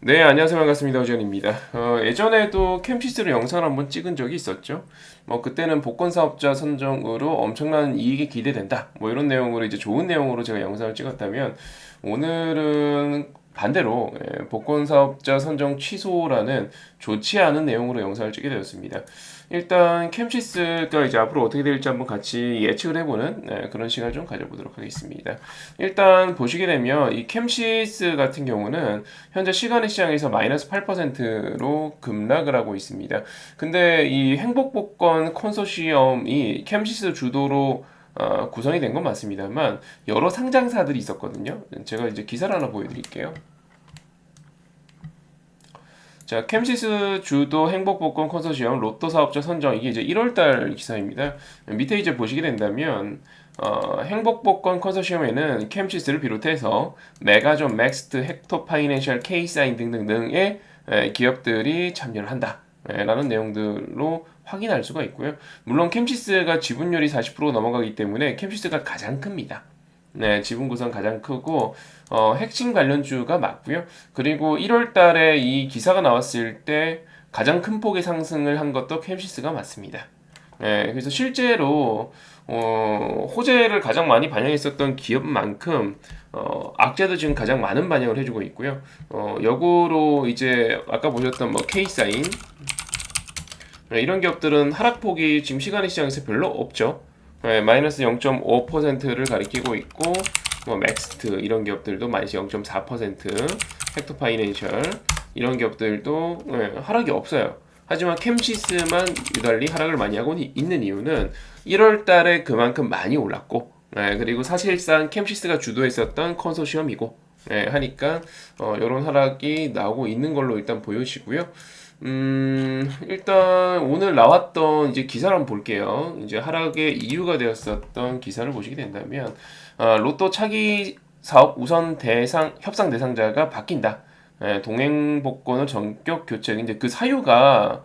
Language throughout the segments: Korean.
네, 안녕하세요. 반갑습니다. 허전입니다. 예전에도 캠시스로 영상을 한번 찍은 적이 있었죠. 그때는 복권 사업자 선정으로 엄청난 이익이 기대된다. 이런 내용으로 이제 좋은 내용으로 제가 영상을 찍었다면, 오늘은 반대로 복권 사업자 선정 취소라는 좋지 않은 내용으로 영상을 찍게 되었습니다. 일단 캠시스가 이제 앞으로 어떻게 될지 한번 같이 예측을 해보는 그런 시간을 좀 가져보도록 하겠습니다. 일단 보시게 되면 이 캠시스 같은 경우는 현재 시간의 시장에서 마이너스 8%로 급락을 하고 있습니다. 근데 이 행복복권 컨소시엄이 캠시스 주도로 구성이 된 건 맞습니다만 여러 상장사들이 있었거든요. 제가 이제 기사를 하나 보여드릴게요. 자, 캠시스 주도 행복복권 컨소시엄 로또 사업자 선정 이게 이제 1월달 기사입니다. 밑에 이제 보시게 된다면 행복복권 컨소시엄에는 캠시스를 비롯해서 메가존, 맥스트, 헥토 파이낸셜, K사인 등등등의 기업들이 참여를 한다. 라는 내용들로 확인할 수가 있고요. 물론 캠시스가 지분율이 40% 넘어가기 때문에 캠시스가 가장 큽니다. 네, 지분 구성 가장 크고 핵심 관련주가 맞고요. 그리고 1월 달에 이 기사가 나왔을 때 가장 큰 폭의 상승을 한 것도 캠시스가 맞습니다. 네, 그래서 실제로 호재를 가장 많이 반영했었던 기업만큼 악재도 지금 가장 많은 반영을 해주고 있고요. 역으로 이제 아까 보셨던 K사인 이런 기업들은 하락폭이 지금 시간의 시장에서 별로 없죠. 마이너스 0.5%를 가리키고 있고 맥스트 이런 기업들도 마이너스 0.4%, 헥토파이낸셜 이런 기업들도 하락이 없어요. 하지만 캠시스만 유달리 하락을 많이 하고 있는 이유는 1월 달에 그만큼 많이 올랐고 그리고 사실상 캠시스가 주도했었던 컨소시엄이고 하니까 이런 하락이 나오고 있는 걸로 일단 보여지고요. 일단 오늘 나왔던 이제 기사를 한번 볼게요. 이제 하락의 이유가 되었었던 기사를 보시게 된다면, 로또 차기 사업 우선 협상 대상자가 바뀐다. 동행 복권을 전격 교체. 근데 그 사유가,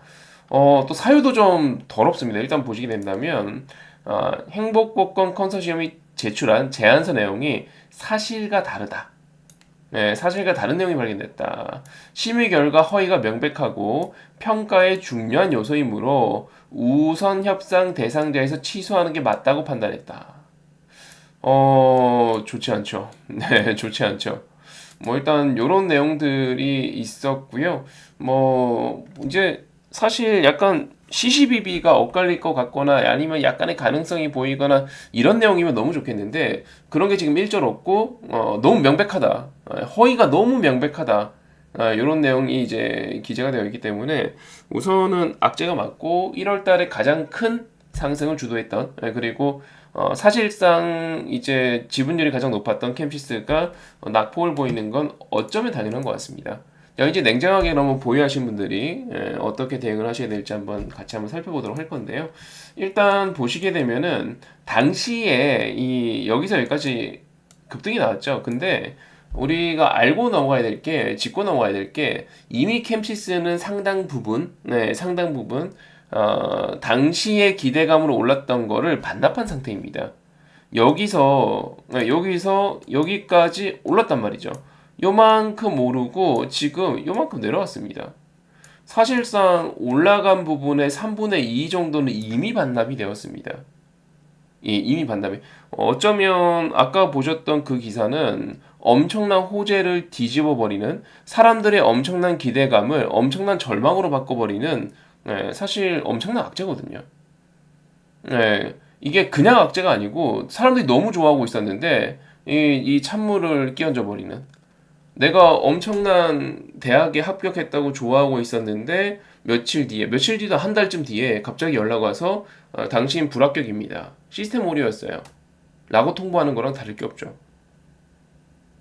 또 사유도 좀 더럽습니다. 일단 보시게 된다면, 행복 복권 컨소시엄이 제출한 제안서 내용이 사실과 다르다. 사실과 다른 내용이 발견됐다. 심의 결과 허위가 명백하고 평가의 중요한 요소이므로 우선 협상 대상자에서 취소하는 게 맞다고 판단했다. 좋지 않죠. 네, 좋지 않죠. 일단 요런 내용들이 있었고요. 이제 사실 약간 시시비비가 엇갈릴 것 같거나 아니면 약간의 가능성이 보이거나 이런 내용이면 너무 좋겠는데 그런 게 지금 일절 없고 너무 명백하다. 허위가 너무 명백하다. 이런 내용이 이제 기재가 되어 있기 때문에 우선은 악재가 맞고 1월 달에 가장 큰 상승을 주도했던 그리고 사실상 이제 지분율이 가장 높았던 캠시스가 낙폭을 보이는 건 어쩌면 당연한 것 같습니다. 자, 이제 냉정하게 너무 보유하신 분들이 어떻게 대응을 하셔야 될지 같이 한번 살펴보도록 할 건데요. 일단 보시게 되면은 당시에 이 여기서 여기까지 급등이 나왔죠. 근데 우리가 알고 넘어가야 될 게, 짚고 넘어가야 될 게 이미 캠시스는 상당 부분 당시의 기대감으로 올랐던 거를 반납한 상태입니다. 여기서 여기까지 올랐단 말이죠. 요만큼 오르고 지금 요만큼 내려왔습니다. 사실상 올라간 부분의 3분의 2 정도는 이미 반납이 되었습니다. 이미 반납이. 어쩌면 아까 보셨던 그 기사는 엄청난 호재를 뒤집어 버리는 사람들의 엄청난 기대감을 엄청난 절망으로 바꿔버리는 사실 엄청난 악재거든요. 이게 그냥 악재가 아니고 사람들이 너무 좋아하고 있었는데 이 찬물을 끼얹어 버리는. 내가 엄청난 대학에 합격했다고 좋아하고 있었는데 며칠 뒤도 한 달쯤 뒤에 갑자기 연락 와서 당신 불합격입니다. 시스템 오류였어요. 라고 통보하는 거랑 다를 게 없죠.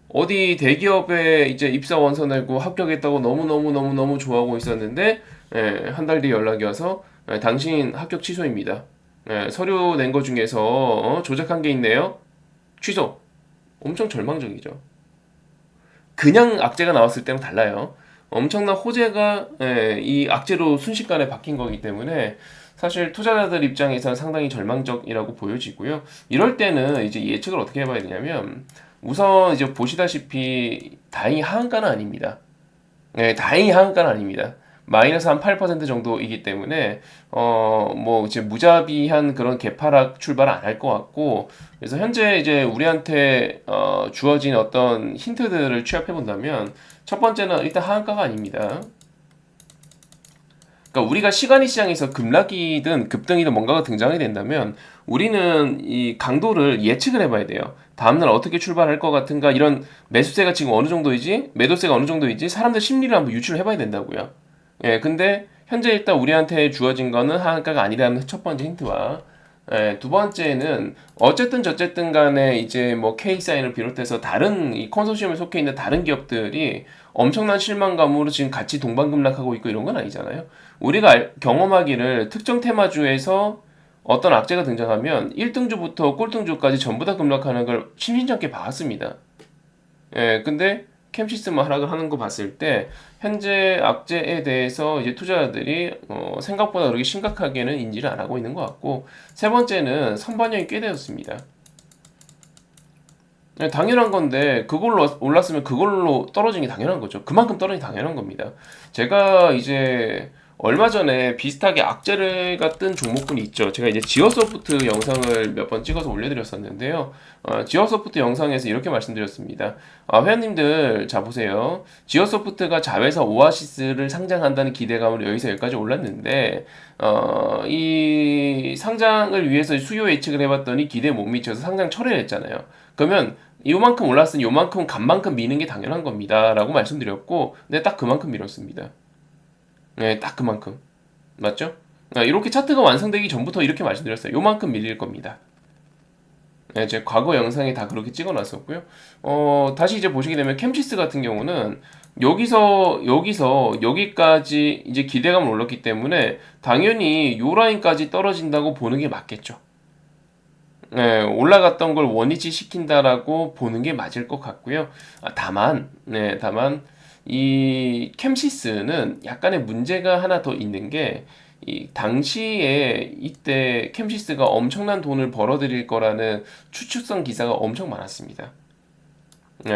어디 대기업에 이제 입사 원서 내고 합격했다고 너무너무 좋아하고 있었는데 한 달 뒤 연락이 와서 당신 합격 취소입니다. 서류 낸 거 중에서 조작한 게 있네요. 취소. 엄청 절망적이죠. 그냥 악재가 나왔을 때랑 달라요. 엄청난 호재가 이 악재로 순식간에 바뀐 거기 때문에 사실 투자자들 입장에서는 상당히 절망적이라고 보여지고요. 이럴 때는 이제 예측을 어떻게 해봐야 되냐면 우선 이제 보시다시피 다행히 하한가는 아닙니다. 네, 다행히 하한가는 아닙니다. 마이너스 한 8% 정도이기 때문에 뭐 이제 무자비한 그런 개파락 출발 안 할 것 같고, 그래서 현재 이제 우리한테 주어진 어떤 힌트들을 취합해 본다면 첫 번째는 일단 하한가가 아닙니다. 그러니까 우리가 시간이 시장에서 급락이든 급등이든 뭔가가 등장이 된다면 우리는 이 강도를 예측을 해봐야 돼요. 다음날 어떻게 출발할 것 같은가, 이런 매수세가 지금 어느 정도이지, 매도세가 어느 정도이지, 사람들 심리를 한번 유출을 해봐야 된다고요. 예, 근데 현재 일단 우리한테 주어진 거는 하한가가 아니라는 첫 번째 힌트와, 예, 두 번째는 어쨌든 저쨌든 간에 이제 뭐 K사인을 비롯해서 다른 이 컨소시엄에 속해 있는 다른 기업들이 엄청난 실망감으로 지금 같이 동반급락하고 있고 이런 건 아니잖아요. 우리가 경험하기를 특정 테마주에서 어떤 악재가 등장하면 1등주부터 꼴등주까지 전부 다 급락하는 걸 심심찮게 봤습니다. 예, 근데 캠시스만 하락을 하는 거 봤을 때 현재 악재에 대해서 이제 투자자들이 생각보다 그렇게 심각하게는 인지를 안 하고 있는 것 같고, 세 번째는 선반영이 꽤 되었습니다. 예, 당연한 건데 그걸로 올랐으면 그걸로 떨어진 게 당연한 거죠. 그만큼 떨어진 게 당연한 겁니다. 제가 이제 얼마 전에 비슷하게 악재가 뜬 종목군이 있죠. 제가 이제 지어소프트 영상을 몇 번 찍어서 올려드렸었는데요. 지어소프트 영상에서 이렇게 말씀드렸습니다. 회원님들, 자 보세요. 지어소프트가 자회사 오아시스를 상장한다는 기대감으로 여기까지 올랐는데, 이 상장을 위해서 수요 예측을 해봤더니 기대에 못 미쳐서 상장 철회를 했잖아요. 그러면 요만큼 올랐으니 요만큼 간만큼 미는 게 당연한 겁니다 라고 말씀드렸고, 근데 딱 그만큼 밀었습니다. 네, 딱 그만큼. 맞죠? 이렇게 차트가 완성되기 전부터 이렇게 말씀드렸어요. 요만큼 밀릴 겁니다. 네, 제 과거 영상에 다 그렇게 찍어놨었고요. 다시 이제 보시게 되면 캠시스 같은 경우는 여기서 여기까지 이제 기대감을 올렸기 때문에 당연히 요 라인까지 떨어진다고 보는 게 맞겠죠. 네, 올라갔던 걸 원위치 시킨다라고 보는 게 맞을 것 같고요. 다만 이 캠시스는 약간의 문제가 하나 더 있는 게, 이 당시에 이때 캠시스가 엄청난 돈을 벌어들일 거라는 추측성 기사가 엄청 많았습니다.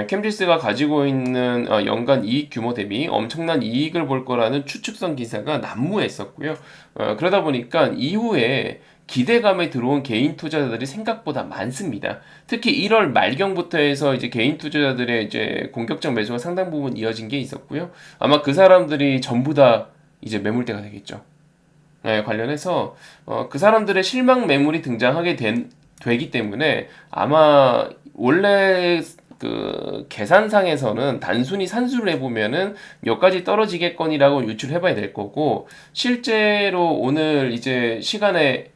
캠시스가 가지고 있는 연간 이익 규모 대비 엄청난 이익을 볼 거라는 추측성 기사가 난무했었고요. 그러다 보니까 이후에 기대감에 들어온 개인 투자자들이 생각보다 많습니다. 특히 1월 말경부터 해서 이제 개인 투자자들의 이제 공격적 매수가 상당 부분 이어진 게 있었고요. 아마 그 사람들이 전부 다 이제 매물대가 되겠죠. 관련해서 그 사람들의 실망 매물이 되기 때문에 아마 원래 그 계산상에서는 단순히 산수를 해보면은 몇 가지 떨어지겠거니라고 유출해봐야 될 거고, 실제로 오늘 이제 시간에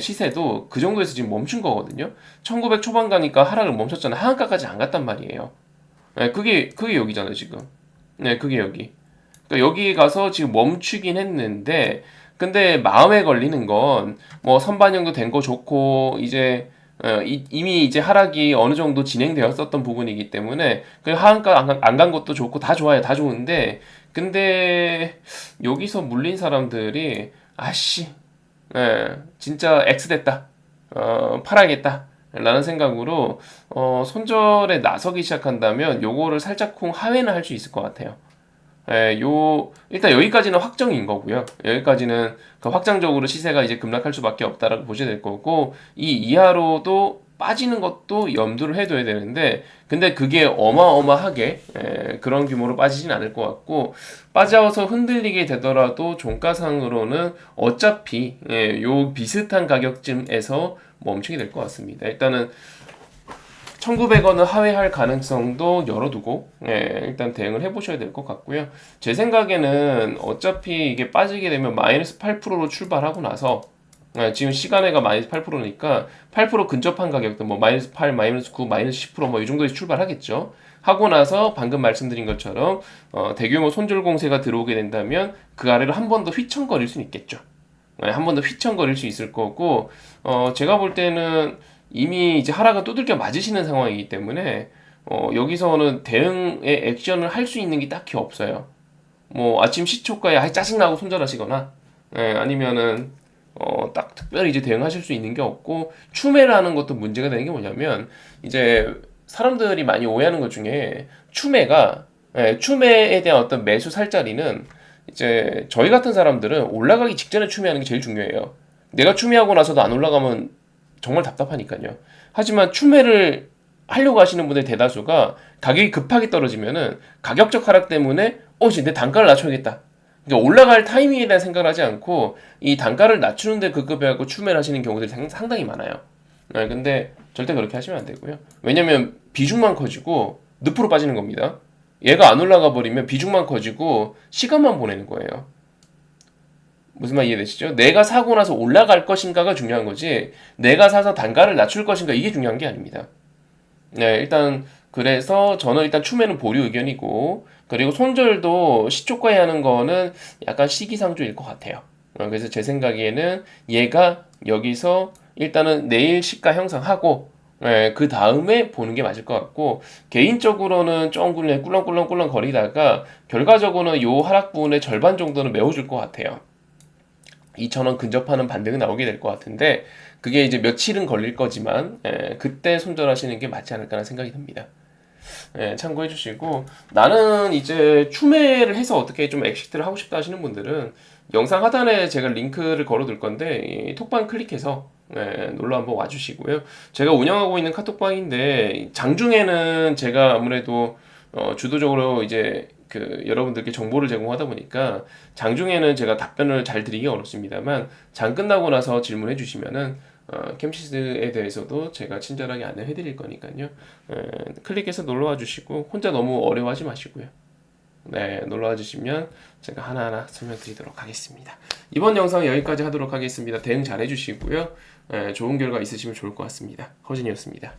시세도 그 정도에서 지금 멈춘 거거든요. 1900 초반 가니까 하락을 멈췄잖아. 하한가까지 안 갔단 말이에요. 그게 여기잖아요, 지금. 네, 그게 여기. 그러니까 여기 가서 지금 멈추긴 했는데, 근데 마음에 걸리는 건 뭐 선반영도 된 거 좋고, 이제 이미 이제 하락이 어느 정도 진행되었었던 부분이기 때문에 그 하한가 안 간 것도 좋고 다 좋아요, 다 좋은데, 근데 여기서 물린 사람들이 아씨, 진짜 X 됐다, 팔아야겠다 라는 생각으로 손절에 나서기 시작한다면 요거를 살짝쿵 하회는 할 수 있을 것 같아요. 일단 여기까지는 확정인 거고요. 여기까지는 그 확장적으로 시세가 이제 급락할 수밖에 없다라고 보셔야 될 거고, 이 이하로도 빠지는 것도 염두를 해둬야 되는데, 근데 그게 어마어마하게 그런 규모로 빠지진 않을 것 같고, 빠져서 흔들리게 되더라도 종가상으로는 어차피 요 비슷한 가격쯤에서 멈추게 될 것 같습니다. 일단은 1900원을 하회할 가능성도 열어두고 일단 대응을 해보셔야 될 것 같고요. 제 생각에는 어차피 이게 빠지게 되면 마이너스 8%로 출발하고 나서, 지금 시간에가 마이너스 8%니까 8% 근접한 가격도 뭐 마이너스 8, 마이너스 9, 마이너스 10%뭐 이 정도에서 출발하겠죠. 하고 나서 방금 말씀드린 것처럼 대규모 손절 공세가 들어오게 된다면 그 아래로 한 번 더 휘청거릴 수는 있겠죠. 한 번 더 휘청거릴 수 있을 거고, 제가 볼 때는 이미 이제 하락을 두들겨 맞으시는 상황이기 때문에 여기서는 대응의 액션을 할 수 있는 게 딱히 없어요. 뭐 아침 시초가에 짜증나고 손절하시거나, 아니면은 딱 특별히 이제 대응하실 수 있는 게 없고, 추매를 하는 것도 문제가 되는 게 뭐냐면, 이제 사람들이 많이 오해하는 것 중에 추매가 추매에 대한 어떤 매수 살자리는 이제 저희 같은 사람들은 올라가기 직전에 추매하는 게 제일 중요해요. 내가 추매하고 나서도 안 올라가면 정말 답답하니까요. 하지만 추매를 하려고 하시는 분들 대다수가 가격이 급하게 떨어지면은 가격적 하락 때문에 이제 내 단가를 낮춰야겠다. 그러니까 올라갈 타이밍에 대한 생각을 하지 않고 이 단가를 낮추는데 급급해하고 추매를 하시는 경우들이 상당히 많아요. 근데 절대 그렇게 하시면 안 되고요. 왜냐면 비중만 커지고 늪으로 빠지는 겁니다. 얘가 안 올라가 버리면 비중만 커지고 시간만 보내는 거예요. 무슨 말 이해되시죠? 내가 사고 나서 올라갈 것인가가 중요한 거지 내가 사서 단가를 낮출 것인가 이게 중요한 게 아닙니다. 네, 일단 그래서 저는 일단 추매는 보류 의견이고 그리고 손절도 시초가에 하는 거는 약간 시기상조일 것 같아요. 그래서 제 생각에는 얘가 여기서 일단은 내일 시가 형성하고 그 다음에 보는 게 맞을 것 같고 개인적으로는 조금 꿀렁꿀렁 거리다가 결과적으로는 요 하락 부분의 절반 정도는 메워줄 것 같아요. 2,000원 근접하는 반등이 나오게 될 것 같은데 그게 이제 며칠은 걸릴 거지만 그때 손절하시는 게 맞지 않을까라는 생각이 듭니다. 참고해 주시고 나는 이제 추매를 해서 어떻게 좀 엑시트를 하고 싶다 하시는 분들은 영상 하단에 제가 링크를 걸어 둘 건데 이 톡방 클릭해서 놀러 한번 와주시고요. 제가 운영하고 있는 카톡방인데 장중에는 제가 아무래도 주도적으로 이제 그 여러분들께 정보를 제공하다 보니까 장중에는 제가 답변을 잘 드리기 어렵습니다만 장 끝나고 나서 질문해 주시면은 캠시스에 대해서도 제가 친절하게 안내해 드릴 거니까요. 클릭해서 놀러와 주시고 혼자 너무 어려워하지 마시고요. 네, 놀러와 주시면 제가 하나하나 설명드리도록 하겠습니다. 이번 영상 여기까지 하도록 하겠습니다. 대응 잘 해주시고요. 좋은 결과 있으시면 좋을 것 같습니다. 허진이었습니다.